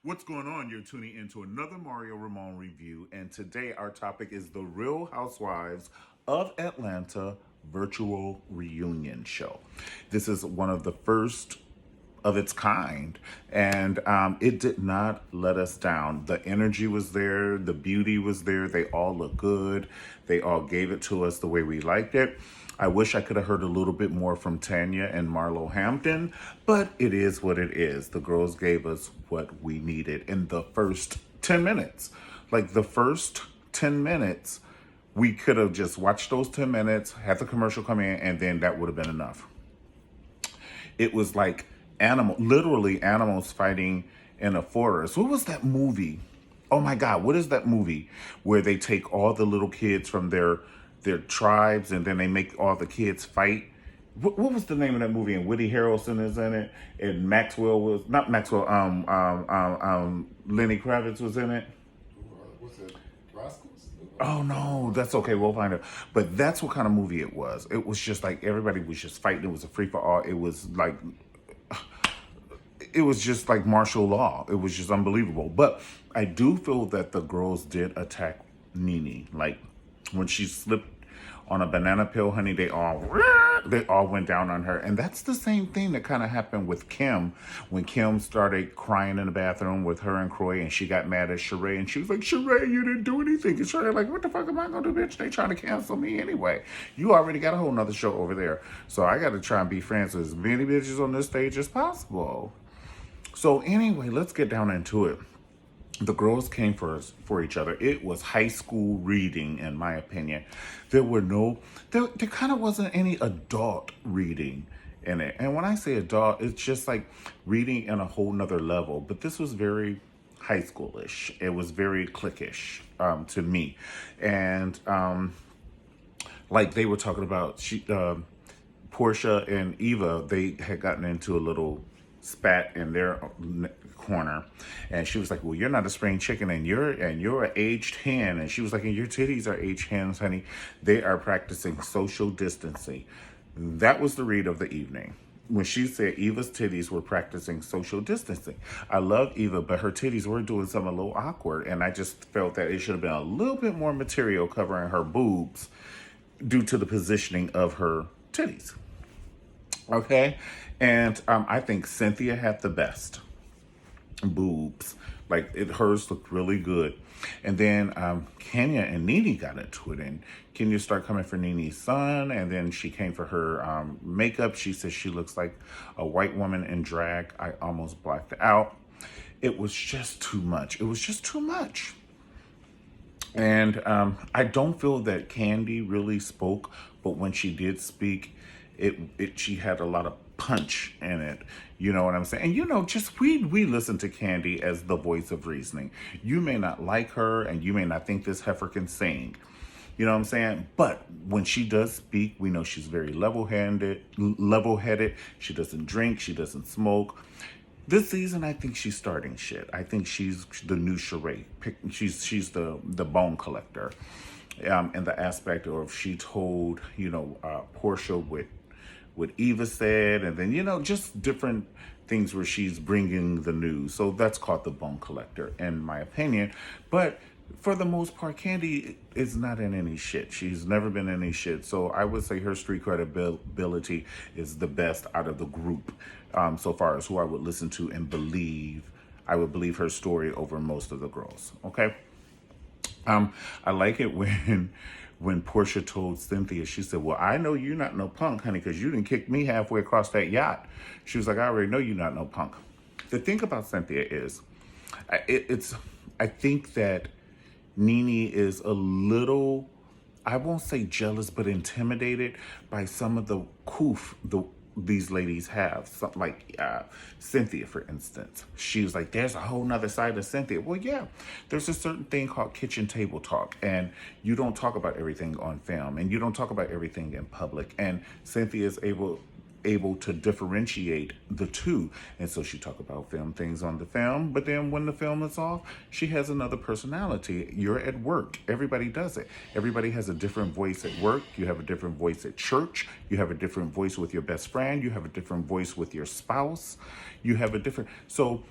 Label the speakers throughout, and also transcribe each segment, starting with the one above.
Speaker 1: What's going on? You're tuning into another Mario Ramon review, and today our topic is the Real Housewives of Atlanta virtual reunion show. This is one of the first of its kind, and it did not let us down. The energy was there, the beauty was there, they all looked good, they all gave it to us the way we liked it. I wish I could have heard a little bit more from Tanya and Marlo Hampton, but it is what it is. The girls gave us what we needed in the first 10 minutes. Like the first 10 minutes, we could have just watched those 10 minutes, had the commercial come in, and then that would have been enough. It was like literally animals fighting in a forest. What was that movie? Oh my God, what is that movie where they take all the little kids from their tribes and then they make all the kids fight? What was the name of that movie? And Woody Harrelson is in it, and Maxwell was not Maxwell. Lenny Kravitz was in it.
Speaker 2: What's it? Rascals?
Speaker 1: Oh no, that's okay. We'll find it. But that's what kind of movie it was. It was just like everybody was just fighting. It was a free for all. It was just like martial law. It was just unbelievable. But I do feel that the girls did attack Nene. Like when she slipped on a banana peel, honey, they all went down on her. And that's the same thing that kind of happened with Kim when Kim started crying in the bathroom with her and Croy, and she got mad at Sheree, and she was like, Sheree, you didn't do anything. And Sheree like, what the fuck am I gonna do, bitch? They trying to cancel me anyway. You already got a whole nother show over there. So I gotta try and be friends with as many bitches on this stage as possible. So anyway, let's get down into it. The girls came for each other. It was high school reading, in my opinion. There kind of wasn't any adult reading in it. And when I say adult, it's just like reading in a whole nother level. But this was very high schoolish. It was very cliquish to me. And like they were talking about, Portia and Eva, they had gotten into a little spat in their corner, and she was like, well, you're not a spring chicken, and you're an aged hen. And she was like, and your titties are aged hens, honey. They are practicing social distancing. That was the read of the evening when she said Eva's titties were practicing social distancing. I love Eva, but her titties were doing something a little awkward, and I just felt that it should have been a little bit more material covering her boobs due to the positioning of her titties. Okay? And I think Cynthia had the best boobs. Like, hers looked really good. And then Kenya and Nene got into it, and Kenya started coming for Nene's son, and then she came for her makeup. She says she looks like a white woman in drag. I almost blacked out. It was just too much. It was just too much. And I don't feel that Candy really spoke, but when she did speak, she had a lot of punch in it. You know what I'm saying? And just we listen to Candy as the voice of reasoning. You may not like her, and you may not think this heifer can sing. You know what I'm saying? But when she does speak, we know she's very level-headed. She doesn't drink. She doesn't smoke. This season, I think she's starting shit. I think she's the new Sheree. She's the bone collector. In the aspect of she told, Portia what Eva said, and then, just different things where she's bringing the news. So that's called the bone collector, in my opinion. But for the most part, Candy is not in any shit. She's never been in any shit. So I would say her street credibility is the best out of the group, so far as who I would listen to and believe. I would believe her story over most of the girls. Okay. I like it when Portia told Cynthia, she said, well, I know you're not no punk, honey, because you didn't kick me halfway across that yacht. She was like, I already know you're not no punk. The thing about Cynthia is, I think that Nene is a little, I won't say jealous, but intimidated by some of the coof these ladies have. Something like Cynthia, for instance. She was like, there's a whole nother side of Cynthia. Well, yeah, there's a certain thing called kitchen table talk, and you don't talk about everything on film, and you don't talk about everything in public. And Cynthia is able to differentiate the two. And so she talk about film things on the film, but then when the film is off, she has another personality. You're at work. Everybody does it. Everybody has a different voice at work. You have a different voice at church. You have a different voice with your best friend. You have a different voice with your spouse. You have a different... So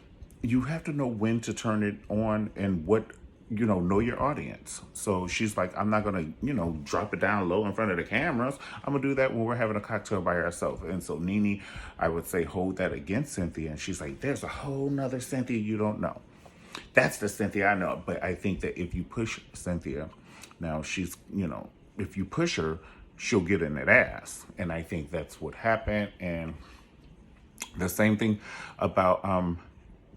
Speaker 1: you have to know when to turn it on and what, know your audience. So she's like, I'm not gonna, drop it down low in front of the cameras. I'm gonna do that when we're having a cocktail by ourselves. And so Nene, I would say, hold that against Cynthia. And she's like, there's a whole nother Cynthia you don't know. That's the Cynthia I know. But I think that if you push Cynthia, now she's, if you push her, she'll get in that ass. And I think that's what happened. And the same thing about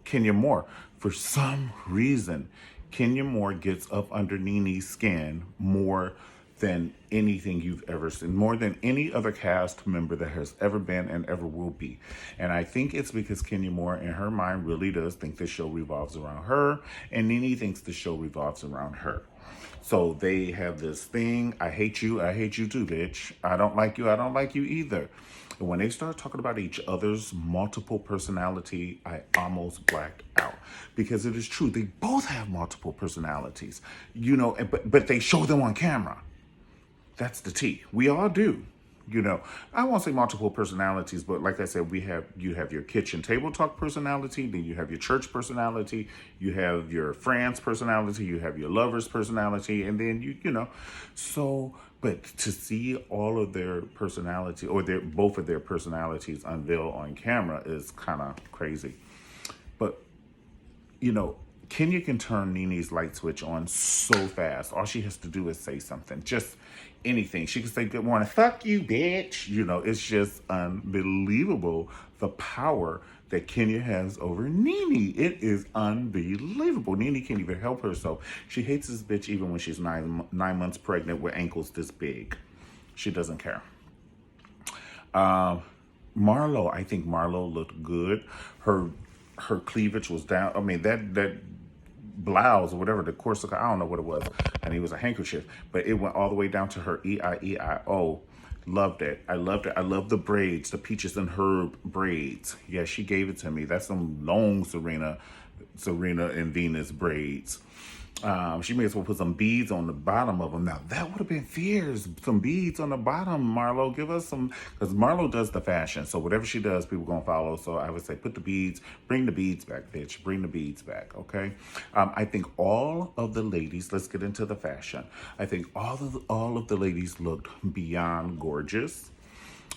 Speaker 1: Kenya Moore. For some reason, Kenya Moore gets up under Nene's skin more than anything you've ever seen, more than any other cast member that has ever been and ever will be. And I think it's because Kenya Moore, in her mind, really does think the show revolves around her, and Nene thinks the show revolves around her. So they have this thing, I hate you too, bitch. I don't like you either. And when they start talking about each other's multiple personality, I almost blacked out. Because it is true, they both have multiple personalities. But they show them on camera. That's the T. We all do. I won't say multiple personalities, but like I said, you have your kitchen table talk personality, then you have your church personality, you have your friends personality, you have your lovers personality, and then so, but to see all of their personality or both of their personalities unveiled on camera is kind of crazy. But Kenya can turn Nene's light switch on so fast. All she has to do is say something. Just anything. She can say, good morning. Fuck you, bitch. It's just unbelievable the power that Kenya has over Nene. It is unbelievable. Nene can't even help herself. She hates this bitch even when she's 9 months pregnant with ankles this big. She doesn't care. Marlo, I think Marlo looked good. Her cleavage was down. I mean, that blouse or whatever, the corset, I don't know what it was. And it was a handkerchief, but it went all the way down to her E-I-E-I-O. Loved it. I loved it. I love the braids, the peaches and herb braids. Yeah, she gave it to me. That's some long Serena and Venus braids. She may as well put some beads on the bottom of them. Now, that would have been fierce. Some beads on the bottom, Marlo. Give us some, because Marlo does the fashion. So whatever she does, people going to follow. So I would say put the beads, bring the beads back, bitch. Bring the beads back, okay? I think all of the ladies, let's get into the fashion. I think all of the ladies looked beyond gorgeous.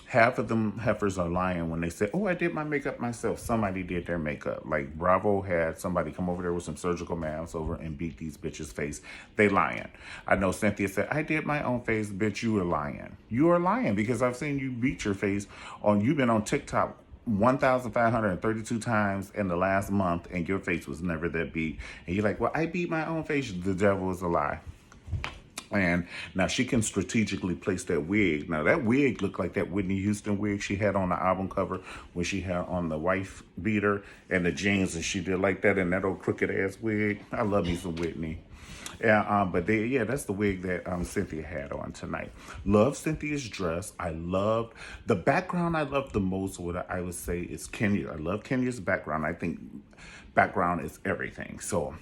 Speaker 1: Half of them heifers are lying when they say, oh, I did my makeup myself. Somebody did their makeup. Like Bravo had somebody come over there with some surgical masks over and beat these bitches' face. They lying. I know Cynthia said, I did my own face. Bitch, you are lying. You are lying because I've seen you beat your face you've been on TikTok 1,532 times in the last month and your face was never that beat. And you're like, well, I beat my own face. The devil is a lie. And now she can strategically place that wig. Now that wig looked like that Whitney Houston wig she had on the album cover when she had on the wife beater and the jeans, and she did like that in that old crooked ass wig. I love me some Whitney. Yeah, but that's the wig that Cynthia had on tonight. Love Cynthia's dress. I loved the background. I loved the most. What I would say is Kenya. I love Kenya's background. I think background is everything. So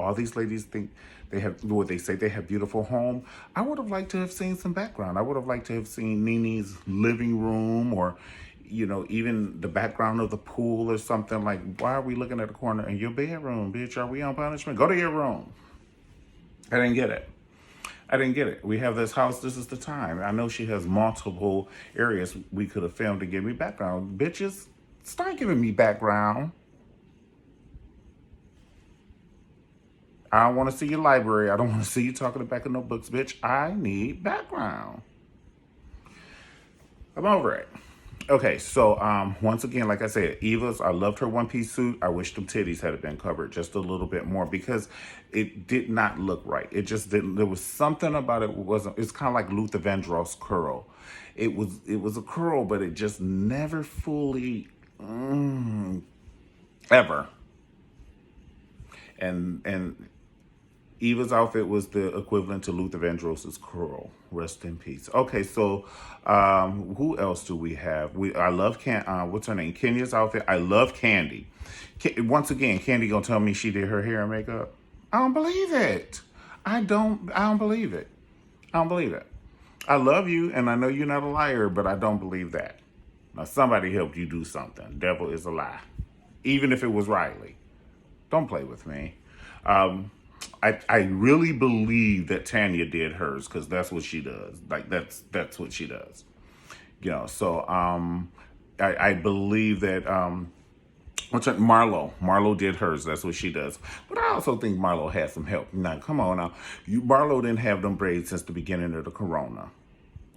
Speaker 1: all these ladies think they have, what they say, they have beautiful home. I would have liked to have seen some background. I would have liked to have seen Nene's living room or, even the background of the pool or something. Like, why are we looking at the corner in your bedroom, bitch? Are we on punishment? Go to your room. I didn't get it. We have this house. This is the time. I know she has multiple areas we could have filmed to give me background. Bitches, start giving me background. I don't want to see your library. I don't want to see you talking to back of no books, bitch. I need background. I'm over it. Okay, so once again, like I said, Eva's, I loved her one-piece suit. I wish them titties had been covered just a little bit more because it did not look right. It just didn't. There was something about it. It's kind of like Luther Vandross curl. It was a curl, but it just never fully ever. And Eva's outfit was the equivalent to Luther Vandross's curl. Rest in peace. Okay, so who else do we have? I love what's her name? Kenya's outfit. I love Candy. Once again, Candy gonna tell me she did her hair and makeup. I don't believe it. I don't believe it. I don't believe it. I love you, and I know you're not a liar, but I don't believe that. Now somebody helped you do something. Devil is a lie. Even if it was Riley. Don't play with me. I really believe that Tanya did hers because that's what she does. Like that's what she does. So I believe that what's that? Marlo did hers. That's what she does. But I also think Marlo had some help. Now, come on now. Marlo didn't have them braids since the beginning of the corona.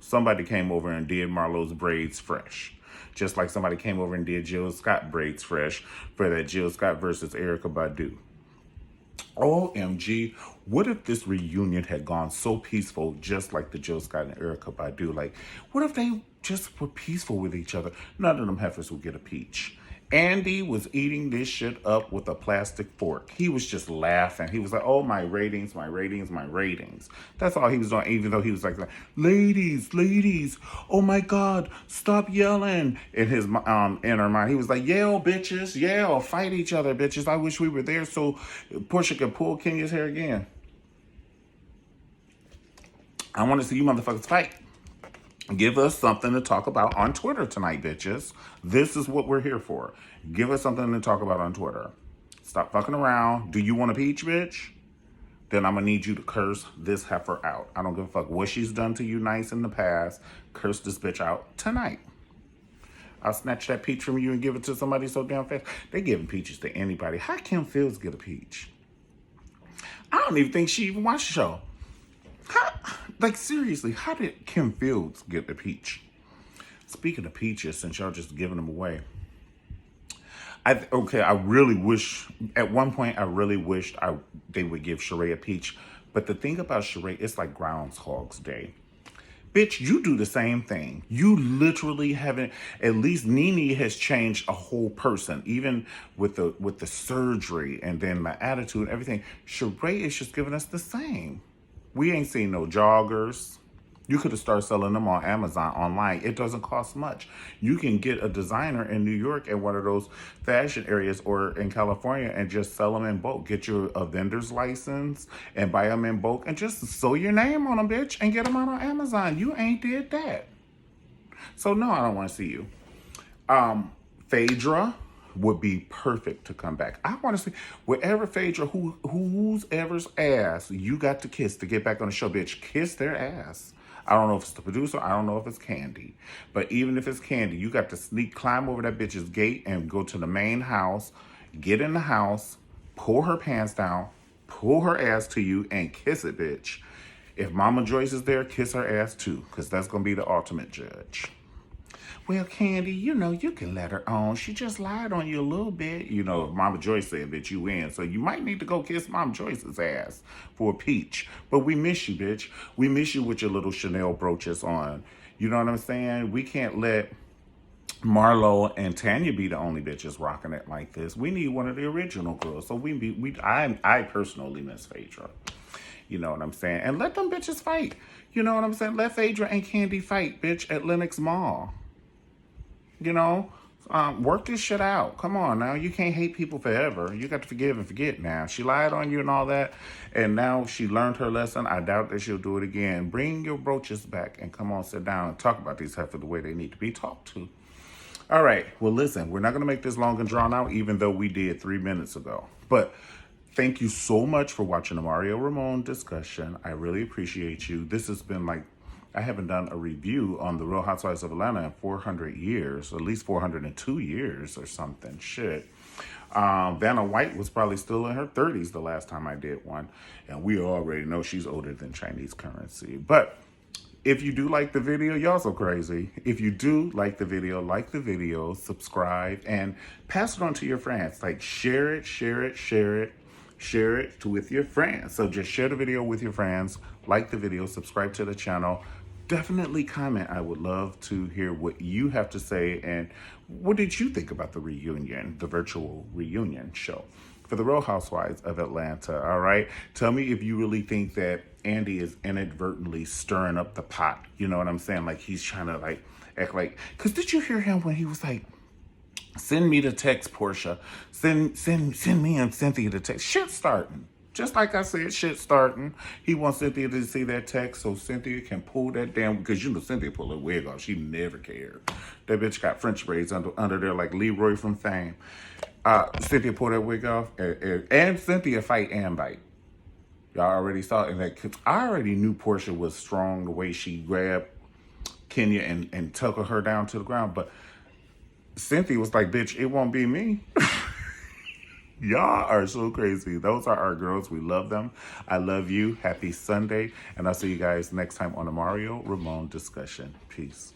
Speaker 1: Somebody came over and did Marlo's braids fresh. Just like somebody came over and did Jill Scott braids fresh for that Jill Scott versus Erykah Badu. OMG, what if this reunion had gone so peaceful, just like the Jill Scott and Erykah Badu? Like, what if they just were peaceful with each other? None of them heifers would get a peach. Andy was eating this shit up with a plastic fork. He was just laughing. He was like, oh, my ratings, my ratings, my ratings. That's all he was doing, even though he was like, ladies, oh my God, stop yelling. In his inner mind, he was like, yell, bitches, yell, fight each other, bitches. I wish we were there so Portia could pull Kenya's hair again. I want to see you motherfuckers fight. Give us something to talk about on Twitter tonight, bitches. This is what we're here for. Give us something to talk about on Twitter. Stop fucking around. Do you want a peach, bitch? Then I'm going to need you to curse this heifer out. I don't give a fuck what she's done to you nice in the past. Curse this bitch out tonight. I'll snatch that peach from you and give it to somebody so damn fast. They giving peaches to anybody. How Kim Fields get a peach? I don't even think she even watched the show. Like, seriously, how did Kim Fields get the peach? Speaking of peaches, since y'all just giving them away. I really wish, at one point, I really wished they would give Sheree a peach. But the thing about Sheree, it's like Groundhog's Day. Bitch, you do the same thing. You literally haven't, at least Nene has changed a whole person, even with the surgery and then my attitude and everything. Sheree is just giving us the same. We ain't seen no joggers. You could have started selling them on Amazon online. It doesn't cost much. You can get a designer in New York at one of those fashion areas or in California and just sell them in bulk. Get a vendor's license and buy them in bulk and just sew your name on them, bitch, and get them out on Amazon. You ain't did that. So no, I don't want to see you. Phaedra would be perfect to come back. I want to see whatever Phaedra, who's ever's ass you got to kiss to get back on the show, bitch. Kiss their ass. I don't know if it's the producer. I don't know if it's Candy. But even if it's Candy, you got to climb over that bitch's gate and go to the main house, get in the house, pull her pants down, pull her ass to you, and kiss it, bitch. If Mama Joyce is there, kiss her ass too, because that's going to be the ultimate judge. Well, Candy, you can let her on. She just lied on you a little bit. If Mama Joyce said that you win. So you might need to go kiss Mama Joyce's ass for a peach. But we miss you, bitch. We miss you with your little Chanel brooches on. You know what I'm saying? We can't let Marlo and Tanya be the only bitches rocking it like this. We need one of the original girls. So I personally miss Phaedra. You know what I'm saying? And let them bitches fight. You know what I'm saying? Let Phaedra and Candy fight, bitch, at Lenox Mall. Work this shit out. Come on now. You can't hate people forever. You got to forgive and forget now. She lied on you and all that, and now she learned her lesson. I doubt that she'll do it again. Bring your brooches back and come on, sit down and talk about these heifers the way they need to be talked to. All right. Well, listen, we're not going to make this long and drawn out, even though we did 3 minutes ago. But thank you so much for watching the Mario Ramon discussion. I really appreciate you. This has been I haven't done a review on the Real Housewives of Atlanta in 400 years, at least 402 years or something. Shit. Vanna White was probably still in her 30s the last time I did one. And we already know she's older than Chinese currency. But if you do like the video, y'all so crazy. If you do like the video, subscribe, and pass it on to your friends. Share it with your friends. So just share the video with your friends, like the video, subscribe to the channel. Definitely comment. I would love to hear what you have to say and what did you think about the reunion, the virtual reunion show for the Real Housewives of Atlanta, all right? Tell me if you really think that Andy is inadvertently stirring up the pot. You know what I'm saying? He's trying to act like, because did you hear him when he was like, send me the text, Portia. Send me and Cynthia the text. Shit starting. Just like I said, shit starting. He wants Cynthia to see that text so Cynthia can pull that damn, because Cynthia pulled her wig off. She never cared. That bitch got French braids under there like Leroy from Fame. Cynthia pulled that wig off, and Cynthia fight and bite. Y'all already saw it. And that, cause I already knew Portia was strong the way she grabbed Kenya and took her down to the ground. But Cynthia was like, bitch, it won't be me. Y'all are so crazy. Those are our girls. We love them. I love you. Happy Sunday. And I'll see you guys next time on the Mario Ramon discussion. Peace.